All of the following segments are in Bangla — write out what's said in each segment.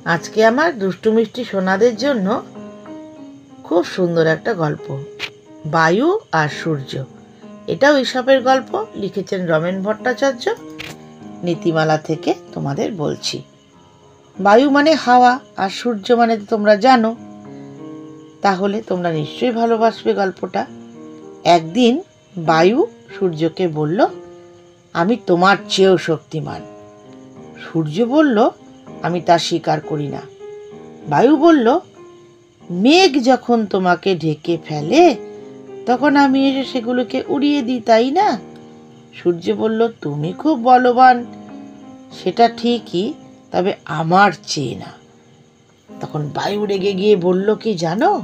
আজকে আমার দুষ্টু মিষ্টি সোনাদের জন্য খুব সুন্দর একটা গল্প, বায়ু আর সূর্য। এটাও ঈশপের গল্প, লিখেছেন রমেন ভট্টাচার্য। নীতিমালা থেকে তোমাদের বলছি। বায়ু মানে হাওয়া, আর সূর্য মানে তো তোমরা জানো। তাহলে তোমরা নিশ্চয়ই ভালোবাসবে গল্পটা। একদিন বায়ু সূর্যকে বলল, আমি তোমার চেয়েও শক্তিমান। সূর্য বলল, আমি তা স্বীকার করি না। বায়ু বলল, মেঘ যখন তোমাকে ঢেকে ফেলে তখন আমি এসে সেগুলোকে উড়িয়ে দিই, তাই না? সূর্য বলল, তুমি খুব বলবান, সেটা ঠিকই, তবে আমার চেয়ে না। তখন বায়ু রেগে গিয়ে বলল, কি জানো,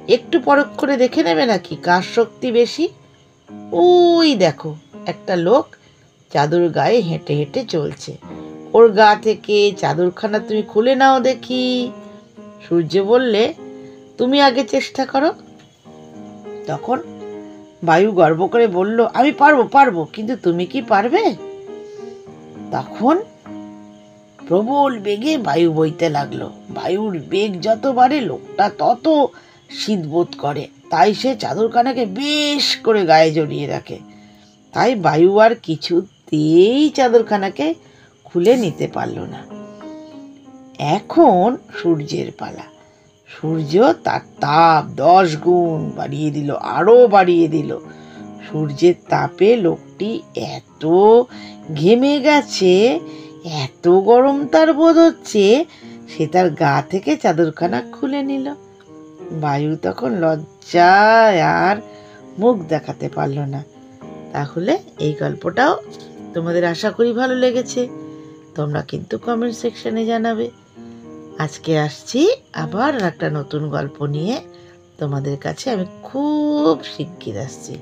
একটু পরখ করে দেখে নেবে নাকি কার শক্তি বেশি? ওই দেখো, একটা লোক চাদর গায়ে হেঁটে হেঁটে চলছে, ওর গা থেকে চাদরখানা তুমি খুলে নাও দেখি। সূর্য বললে, তুমি আগে চেষ্টা করো। তখন বায়ু গর্ব করে বলল, আমি পারবো পারবো, কিন্তু তুমি কি পারবে? তখন প্রবল বেগে বায়ু বইতে লাগলো। বায়ুর বেগ যত বাড়ে লোকটা তত শীত বোধ করে, তাই সে চাদরখানাকে বেশ করে গায়ে জড়িয়ে রাখে। তাই বায়ু আর কিছুতেই চাদরখানাকে খুলে নিতে পারল না। এখন সূর্যের পালা। সূর্য তার তাপ 10 গুণ বাড়িয়ে দিল, আরো বাড়িয়ে দিল। সূর্যের তাপে লোকটি এত ঘেমে গেছে, এত গরম তার বোধ হচ্ছে, সে তার গা থেকে চাদরখানা খুলে নিল। বায়ু তখন লজ্জায় আর মুখ দেখাতে পারল না। তাহলে এই গল্পটাও তোমাদের আশা করি ভালো লেগেছে। তোমরা কিন্তু কমেন্ট সেকশনে জানাবে। আজকে আসছি আবার একটা নতুন গল্প নিয়ে তোমাদের কাছে। আমি খুব শিগগির আসছি।